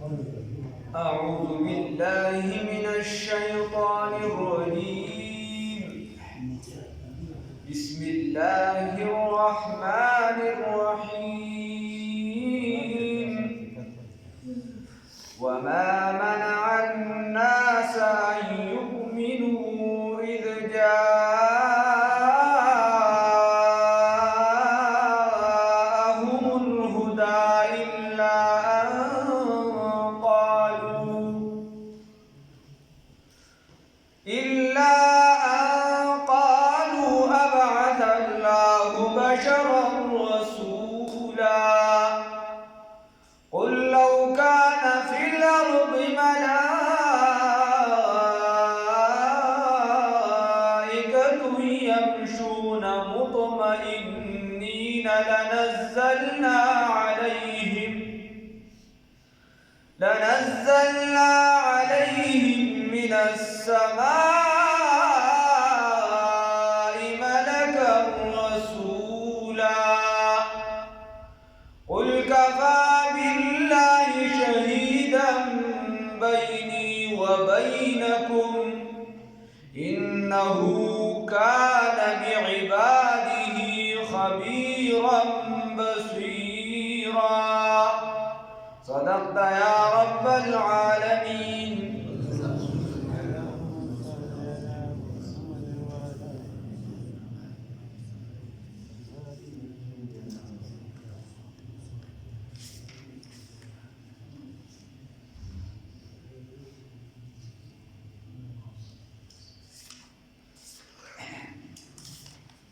أعوذ بالله من الشيطان الرجيم. بسم الله الرحمن الرحيم. وما منع الناس أن يؤمنوا إذ جاءهم الهدى إلا أن قالوا أبعث الله بشرا رسولا. قل لو كان في الأرض ملائكة يمشون مطمئنين لنزلنا عليهم من السماء ملكا رسولا. قل كفى بالله شهيدا بيني وبينكم إنه كان بعباده خبيرا بصيرا. صدقت يا رب العالمين.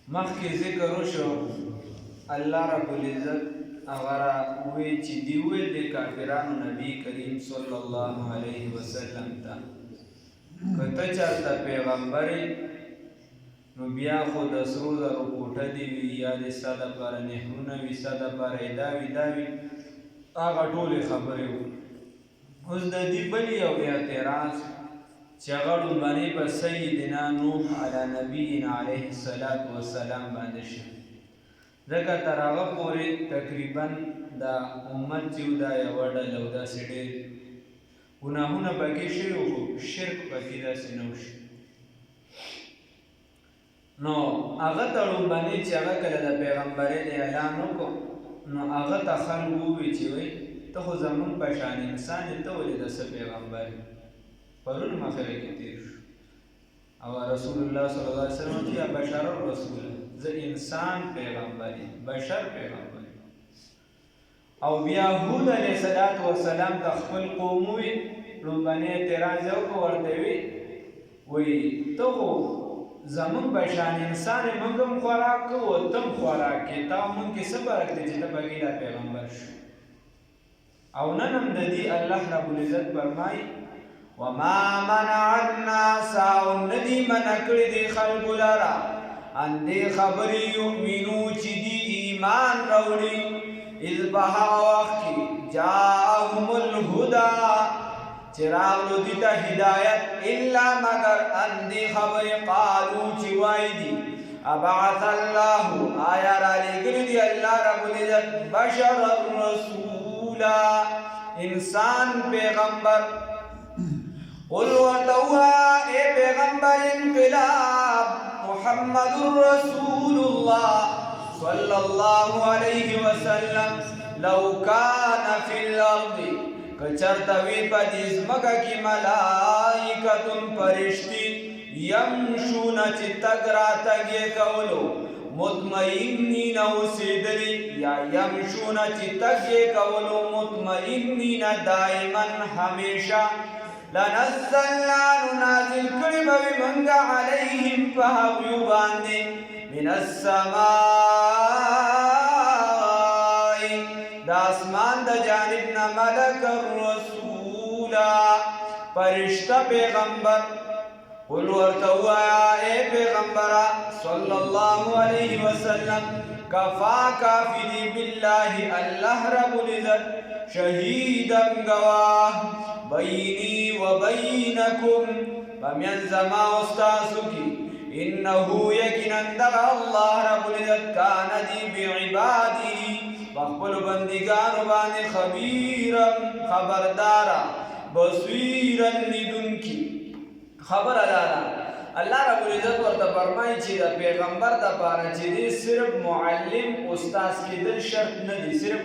مخکې ذکر وشو الله رب العزت هغه وی چې دی ویل د کافرانو نبی کریم صلی الله علیه وسلم ته کته چاته پیغمبر نو بیا خو د سرو زرو کوټه دی وی یا د ساده پر نهرونه وی ساده پر داوی هغه ټولې خبرې وو. اوس د دې بل یو اعتراض چې هغه لومړی په سیدنا نوح علی نبینا علیه الصلاة والسلام باندې شو. ځکه تر هغه پورې تقریبا دا امت چې دا یوه ډله او داسې ډېر ګناهونه پکې شوي وو خو شرک پکې داسې نه وشو. نو هغه ته لومړنی چې هغه کله د پیغمبرۍ اعلان وکړو نو هغه ته خلک ووایي چې وایي ته خو زمونږ په شان انسان یې ته ولې داسې پیغمبر یې. پرون مخکې کې تیر شو او رسول الله صلی الله علیه وسلم یا بشر الرسول زه انسان پیغمبر یم بشر پیغمبر یم. او بیا هود علیه السلام د خپل قوم وی لومړنی اعتراض یې وکړ ورته وی ته خو زمونږ په شان انسان یې موږ هم خوراک کوو او ته هم خوراک یې تا موږ کې څه فرق دی چې ته پکې دا پیغمبر شو. او نن هم د دې الله رب العزت فرمایي وما منع الناس ندی منع کړي دي خلق لرا ان دې خبرې یؤمنو چې دي ایمان راوړي اذ بها وخت جاءهم الهدى چراغ دې ته هدایت الا مگر ان دې خبرې قالو چې وای دي ابعث الله آیا را لګړي دي الله رب العزت بشر رسولا انسان پیغمبر. قل وتوها اے پیغمبر انقلاب محمد رسول الله صلی الله علیه وسلم لو کان فی الارض کچرتوی پا جزمکا کی ملائکت فرشتی یمشون چی تگرا تگی کولو مطمئنین اوسیدلی یا یمشون چی تگی کولو مطمئنین دائما ہمیشہ لنزلنا ننازل کړي به منګه علیهم فهغیو باندې من السماء د اسمان د جانب نه ملک الرسولا فرشتہ پیغمبر. قل ورته ووایه اے پیغمبره صلی الله علیه وسلم کفا کافی دی بالله الله رب العزت شهیدا گواه بینی و بینکم بمین زما استاسو کی انه یقینا دغ الله رب العزت کان دی بعبادی و خپل بندگانو باندې خبيرا خبردارا بصيرا لیدونکی خبر ادا الله رب العزت ورته فرمایي چې د پیغمبر د پاره چې دی صرف معلم استاد کېدل شرط نه دی، صرف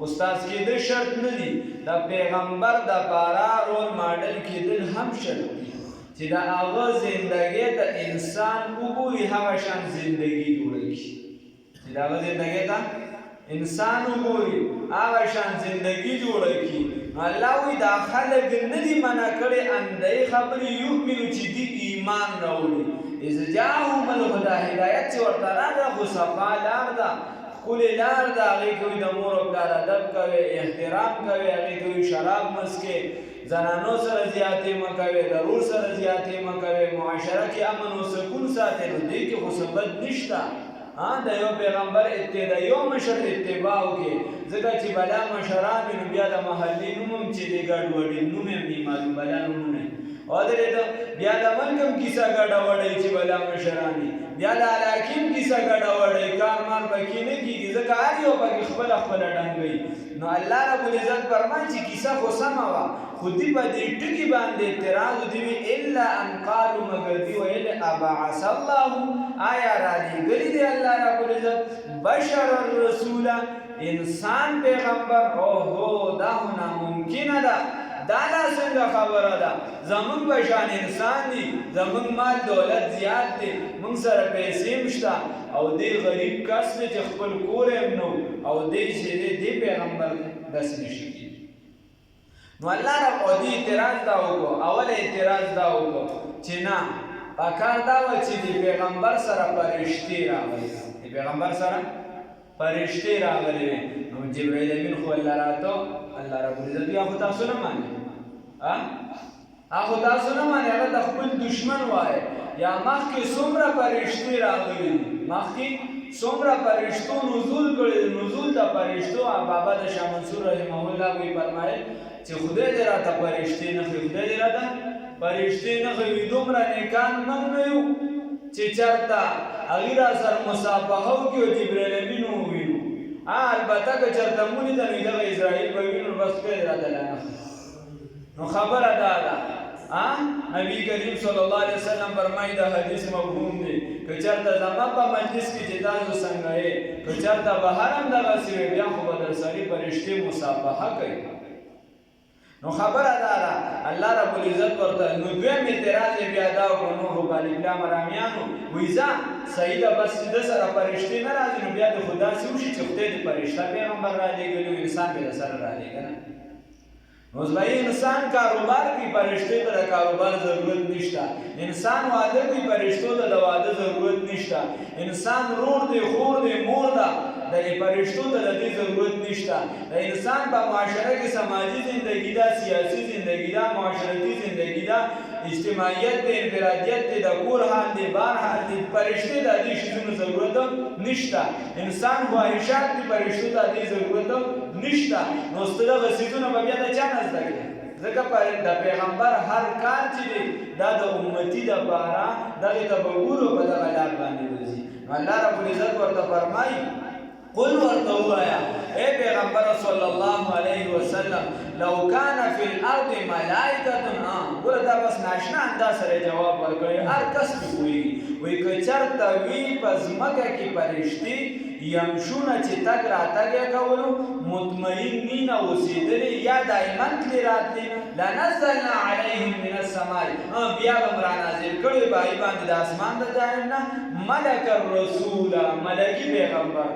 استاد کېدل شرط نه دی، د پیغمبر د پاره رول ماډل کېدل هم شرط دی چې دا هغه زندګي د انسان وګوري هغه شان زندګي جوړوي، چې دا هغه زندګي ته انسان وګوري هغه شان زندگی جوړه کی. الله وی دا خلک نه دي منع کړي اندای خبرې یؤمنو چې دی ایمان راوړي اذ جاءهم الهدى هدایت چې ورته راغله خو صفا لار ده ښکلې لار ده، هغې کوي د مور او پلار ادب کوي، احترام کوي، هغې کوي شراب مسکې، زنانو سره زیاتې مه کوي، د رور سره زیاتې مه کوي، معاشره کې امن و سکون ساتئ. نو دې کې خو څه بد نشته د یو پیغمبر اتباع یو مشر اتباع وکړي، ځکه چې بلا مشران وي نو بیا د محلي نوم هم چې دی ګډوډي نوم هم نه معلوم بلا نومونه او درېده بیا د ملک هم کیسه ګډوډی چې بلا مشران وي، بیا د علاقې هم کیسه ګډوډی کار مال پکې نه کېږي ځکه هر یو پکې خپله خپله ډنګوي. نو الله رب العزت فرمایي چې کیسه خو سمه وه خو دوی په دې ټکي باندې اعتراض دوی وي الا ان قالوا مگر دوی ویل ابعث الله آیا رالیږلی دی الله رب العزت بشر الرسول انسان پیغمبر. اوهو دا خو ناممکنه ده، دا لا څنګه خبره ده؟ زمونږ په شان انسان دي، زمونږ مال دولت زیات دی، موږ سره پیسې هم شته او دی غریب کس دی چې خپل کور یې هم نه او دی چې دی پیغمبر داسې نشي کېدی. نو الله رب او دې اعتراض دا وکړو، اول اعتراض دا وکړو چې نه پکار دا و چې د پیغمبر سره فرشتې راغلي، د پیغمبر سره فرشتې راغلي وي. نو جبرائیل امین خو الله راته الله رب العزت یا خو تاسو نه مانئ، خو تاسو نه مانئ، هغه د خپل دشمن وایي. یا مخکې څومره فرشتې راغلي دي، مخکې څومره فرشتو نزول کړی دی، نزول د فرشتو بابا د شاه منصور رحمه الله وی فرمایل چې خدای دې راته فرشتې نه ښیي، خدای دې راته فرشتې نه ښیي، دومره نیکان موږ نه یو چې چېرته هغې را سره مصافحه وکړي او جبرائیل امین ووینو. البته که چېرته مو لیدل وي دغه اسرائیل به وینو نو بس خدای دې راته لا نه ښیي. نو خبره دا ده نبی کریم صلی الله علیه وسلم فرمایي د حدیث مفهوم دی که چېرته زما په مجلس کې چې تاسو څنګه یې که چېرته بهر هم دغسې وي بیا خو به در سره فرشتې مصافحه کوي. نو خبره دا ده الله رب العزت ورته نو دویم اعتراض یې بیا دا وکړو نوح علیه السلام رامیانو وایي ځه صحیح ده بس د سره فرشتې نه راځي نو بیا د خو داسې وشي چې خدای د فرشته پیغمبر رالېږلی و انسان به د سره رالېږه نه. نو بھائی انسان کاروبار کی فرشتے ته کاروبار ضرورت نشته، انسان واده کی فرشتو ته واده ضرورت نشته، انسان رور دی خور دی مور ده د فرشتو ته د ضرورت نشته. د انسان په معاشره کې سماجی زندگی ده، سیاسی زندگی ده، معاشرتی زندگی ده، اجتماعیت دی، انفرادیت دی، د کور حال دی، بار حال دی، فرشتے د دې شیزونو ضرورت نشته. انسان خواهشات دی فرشتو ته د ضرورت نشته. نو ستدغه سیزونه به بیا د چا نه زده کړي؟ ځکه د پیغمبر هر کار چې دی دا د امتي دپاره دغې ته به ګورو په دغه لار باندې وځي. نو الله رب العزت ورته فرمایي قل ورته ووایه ای پیغمبر صلی الله علیه وسلم لو کان فی الارض ملائکة ګوره دا بس ناشنا انداز سره جواب ورکوي، هر کس پې پوهېږي. وایي که چېرته وي په ځمکه کې فرشتې یمشونه چې تګ راتګ یې کولو مطمئنین اوسېدلې یا دایما تلې راتلې لنزلنا علیهم من السماء بیا به م رانازل کړی به هغې باندې د اسمان د جانب نه ملک الرسول ملکي پیغمبر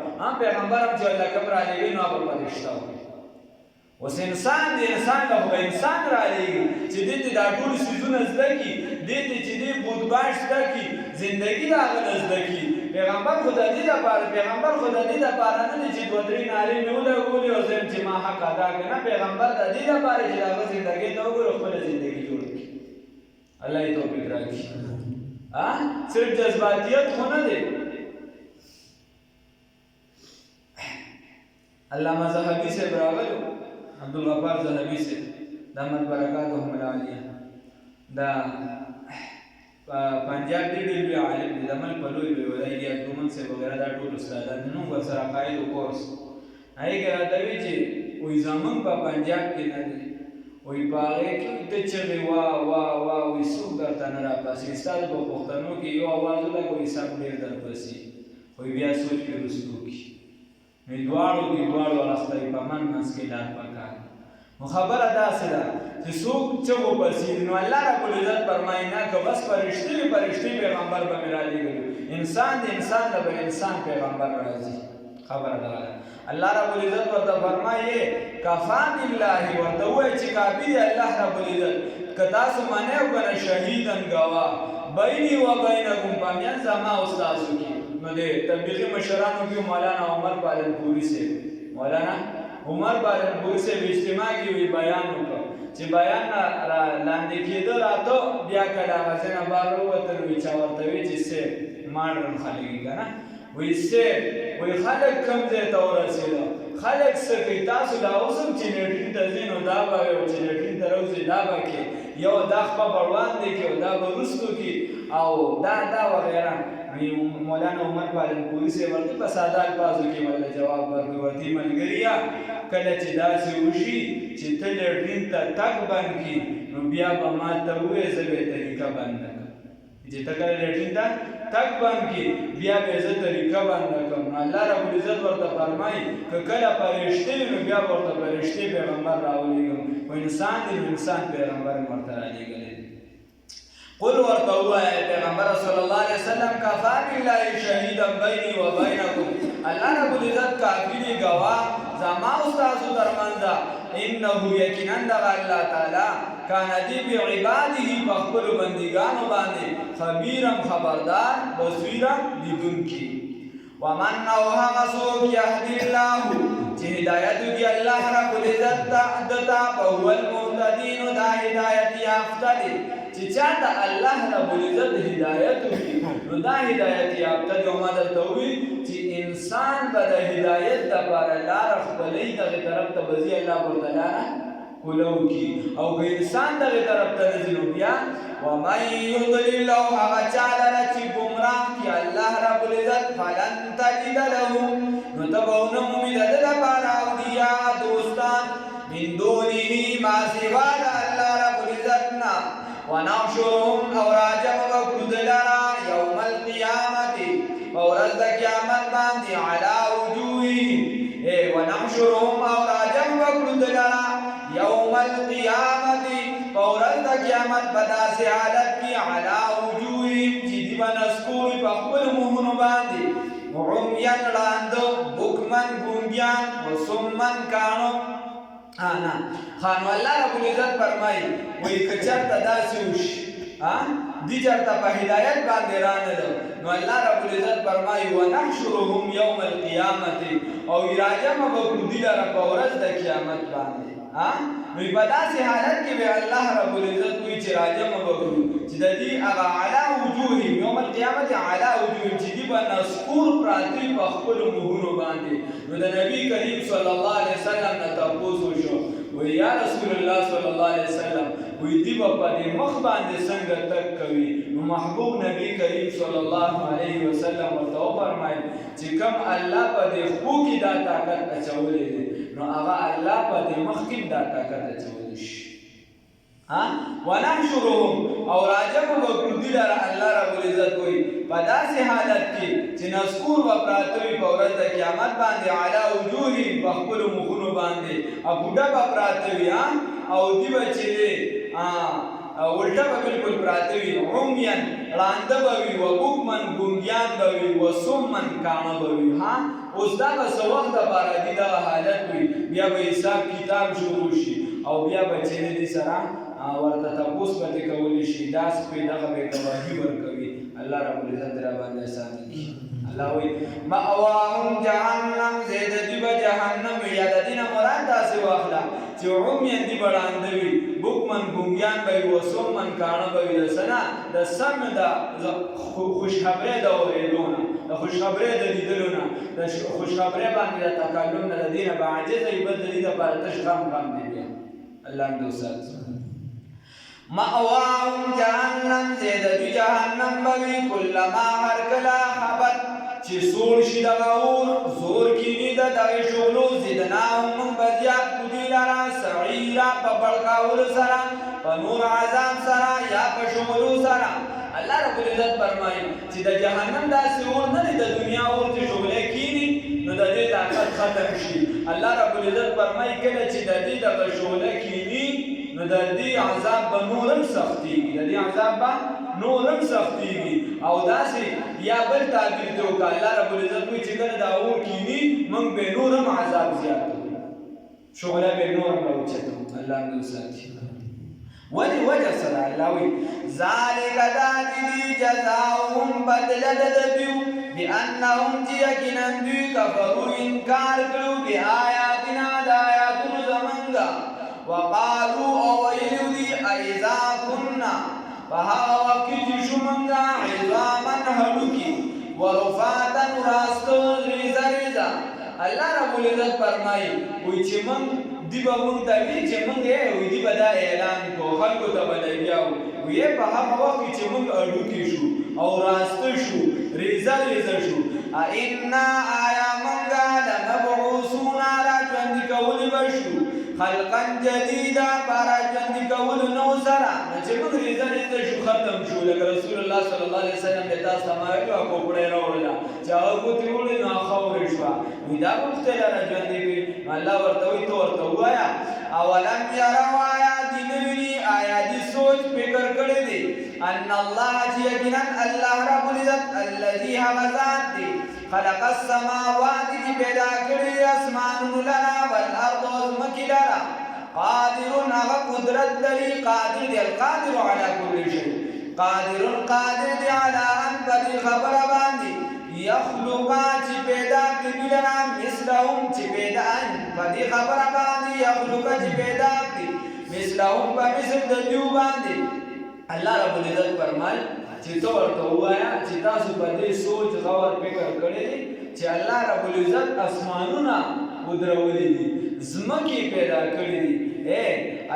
پیغمبر هم چې الله کوم رالېږي نو هغه فرشته وي. اوس انسان د انسان له خو انسان رالېږي چې دې ته دا ټول څیزونه زده کړي، دې ته چې دې بودباش زده کړي، زندګي د هغه نه زده کړي. پیغمبر خو د دې دپاره پیغمبر خو د دې دپاره نه دی چې دوه درې نارې مې ولګولې او زه یم چې ما حق ادا کړې، نه پیغمبر د دې دپاره چې د هغه زندګۍ ته وګورو خپله زندګي جوړ کړي. الله یې توفیق راکړي. صرف جذباتیت خو نه دی. علامه ذهبي صاحب راغلو عبدالغفار ذهبي صاحب دامت برکاتهم العالیه دا پنجاب ډېر لوی عالم دی، د ملک په لوی لوی ولایت یاد ګومن صاحب وغیره دا ټول استادان نو ورسره عقایدو کورس هغې کې راته وي چې وایي زمونږ په پنجاب کې نه دی وایي په هغې کې ته چغې واه واه واه وایي څوک درته نه راپاسي ستاسو په پښتنو کې یو اواز ولګه وایي سم ډېر درپسي وایي بیا سوچ پرې رسټو کړي نو دواړو کې دواړو اړخته په منځ کې لار پکار نو خبره داسې ده چې څوک چغو پسې نو الله رب العزت فرمایي نه که بس فرشتي پیغمبر به مې رالېږلي انسان د انسان نه بل انسان پیغمبر راځي خبره ده الله رب العزت ورته فرمایي کفا بالله ورته ووایي چې کافي دی الله رب العزت که تاسو منئ او که نه شهیدن ګواه بیني و بینکم په میانځ زما او ستاسو کې نو د تبلیغي مشرانو کې مولانا عمر پالنپوري صاحب مولانا عمر پالنپوري صاحب اجتماع کې وی بیان وکړ چې بیان را لاندې کېده راته بیا کله هغه ځای نه بهر ووتل وی چا ورته وی چې صاحب ماډرن خلک یې که نه وی صاحب وی خلک کوم ځای ته ورسېده خلک څه کوي تاسو لا اوس هم چې لیټرین ته ځئ نو دا به او چې لیټرین ته راوځئ دا به کې یو دا خپه به وړاندې کې او دا به وروستو کې او دا وغیره مولانا عمر پالنپوري صاحب ورته په ساده الفاظو کې ورته جواب ورکړي ورته ملګریا کله چې داسې وشي چې ته لیټرین ته تګ بند کړي نو بیا به ما ته ووایې زه به یې طریقه بنده کړم چې ته کله لیټرین ته تګ بند کړي بیا به یې زه طریقه بنده کړم نو الله رب العزت ورته فرمایي که کله فرشتې وي نو بیا به ورته فرشتې پیغمبر راولېږم خو انسان دی نو انسان پیغمبر مې ورته رالېږلی دی قل ورته ووایه پیغمبر صلی الله علیه وسلم کفا بالله شهیدا بیني و بینکم الله رب العزت کافي دی ګواه زما او ستاسو ترمنځ انه یقینا دغه الله تعالی کان دی بعباده په خپلو بندګانو باندې خبیرا خبردار بصیرا لیدونکی ومن او هغه څوک یهدي الله چې هدایت وکړي الله رب العزت دته فهو المهتدی نو دا هدایت یافته دی چې چاته الله رب العزت هدایت وکړي نو دا هدایت یافته دی او ما درته ووایي چې انسان به د هدایت دپاره لاره خپلوي دغې طرف ته به ځي الله ورته لاره کولو کړي او که انسان دغې طرف ته نه ځي نو بیا ومن یضلل هغه چا لره چې ګمراه کړي الله رب العزت فلن تجد له نو ته به ونه مومي د ده لپاره اولیا دوستان من دونه ما سوا د الله رب العزت نه ونحشرهم او راجم وکړو د لره یوم القیامت په ورځ د قیامت باندې علی وجوههم ونحشرهم او راجم وکړو د لره یوم القیامت په ورځ د قیامت په داسې حالت کې علی وجوههم چې دوی به نسکور په خپلو مخونو باندې عميان ړانده بکمن ګونګیان وصمن کاڼه خانو الله رب العزت فرمایي وایي که چېرته داسې وشي دي چېرته په هدایت باندې رانغلل نو الله رب العزت فرمایي ونحشرهم یوم القیامت او راجمع به کړو دوی لره په ورځ د قیامت باندې نو په داسې حالت کې به الله رب العزت وایي چې راجمع به کړو چې د دې هغه علی وجوههم یوم القیامت علی وجوههم چې دوی به نسکور پراته وي په خپلو مخونو باندې نو د نبي کریم صلی الله علیه وسلم نه تپوس وشو وایي یا رسول الله صلی الله علیه وسلم وایي دوی به په دې مخ باندې څنګه تګ کوي نو محبوب نبی کریم صلی الله علیه وسلم ورته وفرمایل چې کوم الله په دې خپو کې دا طاقت اچولی دی نو هغه الله په دې مخ کې دا طاقت اچولی شي ونحشرهم او راجمع به کړو دوی لره الله رب العزت وایي په داسې حالت کې چې نسکور به پراته وي په ورځ د قیامت باندې علی وجوههم په خپلو مخونو باندې بوډه به پراته وي او دوی به چې دی الټه به بلکل پراته وي عميان ړانده به وي وبکمن ګونګیان به وي وصمن کاڼه به وي اوس دا به څه وخت دپاره دي دغه حالت وي بیا به حساب کتاب شروع شي او بیا به چې دی دې سره ورته تپوس به ترې کولی شي داس پرې دغه به یې ګواهي ورکوي الله رب العزت را باندې احسان وکړي الله وایي مأواهم جهنم ځای د دوی به جهنم وي یا د دې نه مراد داسې واخله چې عميان دي به ړانده وي بکمن ګونګیان به وي وصمن کاڼه به وي د څه نه د سم د خوشخبرۍ د اورېدو نه د خوشخبرۍ د لیدلو نه د خوشخبرۍ باندې د تکلم نه د دې نه به عاجزه وي بل د دې دپاره تش غم دی بیا الله دې وساتي مأواهم جهنم ځای د دوی جهنم به وي کلما هر کله خبت چې سوړ شي دغه اور زور کینی د دغې شغلو زدناهم موږ به زیات کړو دوی لره سعیرا په بړکاولو سره په نور عذاب سره یا په شغلو سره الله رب العزت فرمایي چې د جهنم داسې اور نه دی د دنیا اور چې شغلې کینی نو د دې طاقت ختم شي الله رب العزت فرمایي کله چې د دې دغه شغلې کینی نو د دې عذاب به نورم سختېږي د دې عذاب به نورم سختېږي او داسې یا بل تعبیر دی وکړه الله رب العزت وایي چې کله دا اور کینی موږ به نورم عذاب زیات کړو شغله به نورم راوچتو الله دې وساتي ولې وجه سره الله وایي ذلک ذاتي جزاؤهم بدل ددبیو بأنهم یقینا دوی کفروا انکار کړو بآیاتنا د آیاتونو زمونږه وقالوا او ویلو دی ایذا كنا فها وقت شمنگا عظاما هلوکی ورفاتا راستو ریزا ریزا اللہ رب العزت فرمائی وی چه من دی با منتوی چه من وی دی با دا اعلان کو خلقو تا بلیاو وی پا هم وقت چه من هلوکی شو او راستو شو ریزا ریزا شو اینا آیا منگا لمبعوثونا را جوندی کولی بشو خلقا جدیدا پارا جوندی کول نو سره چې موږ ریزه ریزه شو ختم شو لکه رسول الله صلی الله علیه وسلم د تاسو سمایو او کوپړې راوړل چې هغه کوتي وړي نو خاورې شو وی دا مختل را جوندی وی الله ورته وی تو ورته وایا اولم يروا آیا دی نوی آیا دی سوچ فکر کړی دی ان الله یقینا الله رب العزت الذي هوذات دی خلق السماوات دی پیدا کړی اسمانونو لرا والارض ازمکی لرا قادر هغه قدرت لري قادر دی القادر على كل شيء قادر دی على ان بدی خبر باندې يخلق چې پیدا کړی لرا مثلهم چې پیدا ان بدی خبر باندې يخلق چې پیدا کړی مثلهم په مثل د دیو باندې الله رب العزت فرمایي چې تو ورته وایا چې تاسو په دې سوچ غور فکر کړی چې الله رب العزت اسمانونه ودرولې دي زمکه پیدا کړې دي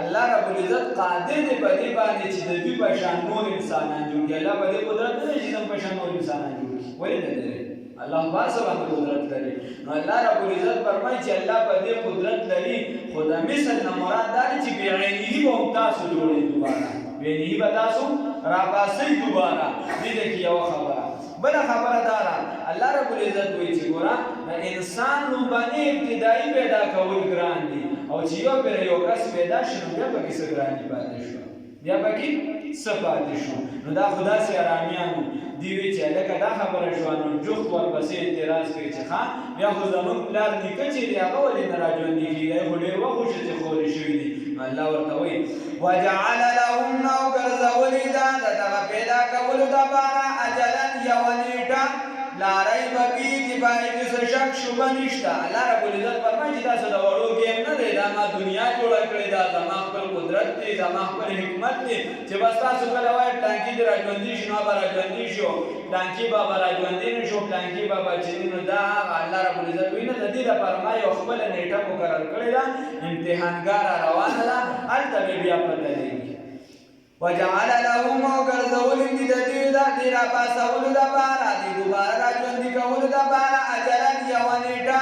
الله رب العزت قادر دی په دې باندې چې د دې په شان نور انسانان جوړ کړي الله په دې قدرت نه چې زم په شان نور انسانان جوړ کړي ولې نه دی الله پاسه باندې قدرت لري نو الله رب العزت فرمایي چې الله په دې قدرت لري خدا مثل نه مراد دا چې بعینه به تاسو جوړې دوباره بعینه به تاسو را پاسې دوباره دې کې یو خبره بل خبره دارا الله رب العزت وایي چې ګورا انسان نو باندې ابتدایي پیدا کول ګران دي او چې یو پر یو کس پیدا شنو بیا پکې څه ګرانی پاتې شو بیا پکې څه پاتې شو نو دا خدا سي آرامیانو دی وی چې لکه دا خبره شو نو جوخت ورپسې اعتراض کوي چې ښا بیا خو زمون پلار نیکه چې دی هغه ولې نه راځوندي کیږي خو ډېر وخت چې خوري شوی دي الله ورته وایي وجعل لهم نو ګرځولې دا دغه پیدا کولو لپاره اجلا یو نیټه لا ریب فی چې باید څه شک شوبه نشته الله رب العزت فرمایي چې تاسو د وړو ګیم نه دی دا ما دنیا جوړه کړې دا زما خپل قدرت دی زما خپل حکمت دی چې بس تاسو کله وایي پلانکي دې راژوندي شو نو به راژوندي شو پلانکي بابا راژوندي نه شو پلانکي بابا چې نو دا الله رب العزت وینه د دې لپاره ما یو خپل نیټه مقرر کړې ده امتحانګار روانه ده هلته بیا پته لګي وجعل لهم وغرزول دي را پاسول دبارا دي دوباره راجوندي کول دبارا اجلا یونیټا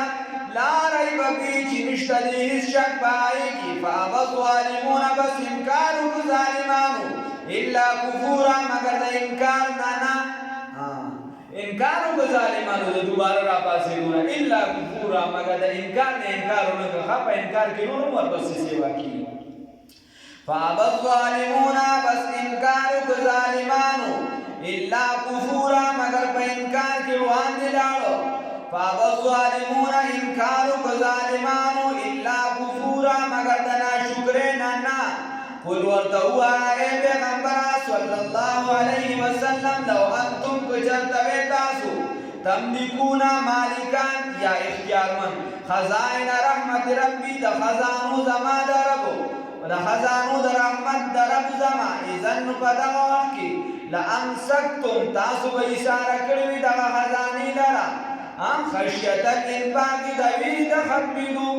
لا ریب فی چې نشته دې هیڅ شک پای کی فابى الظالمون بس انکار ظالمانو الا کفورا مگر د انکار نه انکار ظالمانو د دوباره را پاسېدونه الا کفورا مگر د انکار نه انکارونه په انکار کې نور ورپسې سیوا کی فابى الظالمون بس انکار ظالمانو الا کفورا مگر په انکار کې روان دي لاړو فابى الظالمون انکار ظالمانو الا کفورا مگر د ناشکرې نه قل ورته وایي پیغمبر صلی الله علیه وسلم لو انتم کجرتوي تاسو تملكون مالکان یا اختیارمن خزائن رحمت ربی د خزانو زما دربو د خزانو د رحمت درب زما اذن په دغه وخت کې لامسکتم تاسو به اشاره کړې وي دغه خزانې لره خشیت الانفاق د وی د خپلو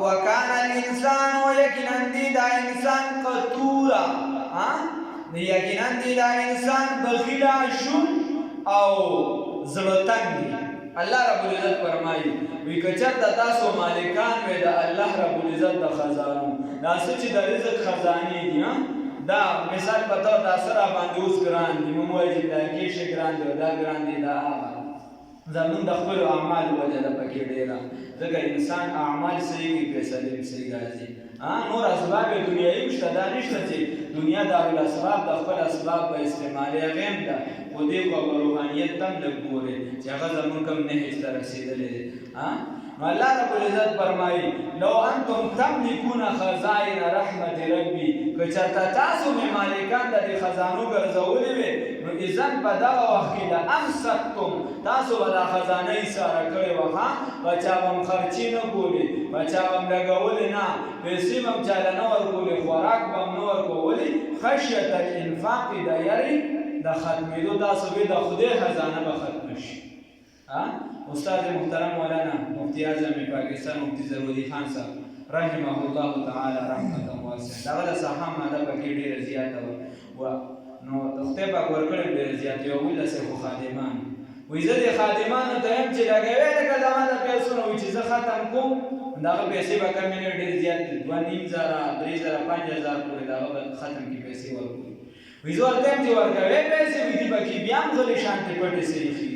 وکانه الانسان یقینا دی دا انسان قتورا یقینا دی دا انسان بخیل شو او زړه تنګ الله رب العزت فرمایي وی کچرته تاسو مالکان وې د الله رب العزت د خزانو دا څه چې د رزق خزانې دي دا مثال پتو دا سره باندې اوس ګران دي موږ وایي چې دا کې شي ګران دي دا ګران دي دا زمون د خپل اعمال وجه ده پکې ډیره ځکه انسان اعمال صحیح کوي فیصله یې صحیح راځي نور اسباب دنیايي مشته دا نشته چې دنیا دارالاسباب د خپل اسباب په استعمال هغه هم ده خو دې په روحانیت تم لږ ګوري چې هغه زمون کوم نه هیڅ رسیدلې نو الله رب العزت فرمایي لو انتم تملكون خزائن رحمت ربي کچرته تاسو مې مالکان د خزانو ګرځولې وي نو اذن په دغه وخت کې د امسکتم تاسو ولا خزانه یې سره کړې وه بچا هم خرچي نه کولې بچا هم لګولې نه پیسې هم چاله نه ورکولې خوراک به هم نه ورکولې خشیت الانفاق د یاري د ختمېدو تاسو به د خدای خزانه به ختم شي استاد محترم مولانا مفتی اعظم پاکستان مفتی ضروري خان صاحب رحمه الله تعالی رحمت واسعه دا د صحه ماده پکې ډیره زیاته و نو تخته په ورکړې ډیره زیاته یو ول څه خادمان وې زه د خادمانو ته هم چې لګوي لکه زماده پیسې نو چې زه ختم کوم دا پیسې به کم نه ډیر زیات 2.5 زره 3,000 5,000 پورې دا ختم کی پیسې ورکړي وې زه ورته چې ورکوي پیسې وې دې پکې بیا هم غلي شانتي پټې سي وې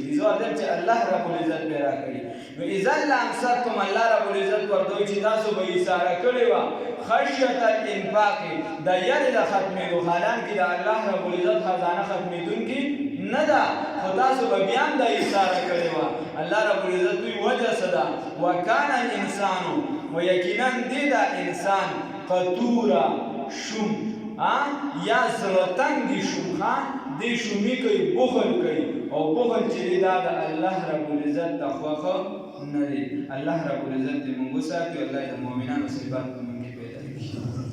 چې الله رب العزت پیدا کړی نو اذا لامسکتم الله رب العزت ورته چې تاسو به اشاره کړی و خشیت الانفاق د یاد د ختمېدو حالان کې د الله رب العزت خزانه ختمېدونکي نه ده خو تاسو به بیا هم د اشاره کړی و الله رب العزت وی وجه صدا وکانه الانسان ویقینا دې دا انسان قطورا شوم یا زړه شوم دې شومي کوي بخل کوي او بخل چې دا د الله رب العزت تخوخه نه دی الله رب العزت دې موږ ساتي او الله د مؤمنانو صفات موږ کې پیدا کړي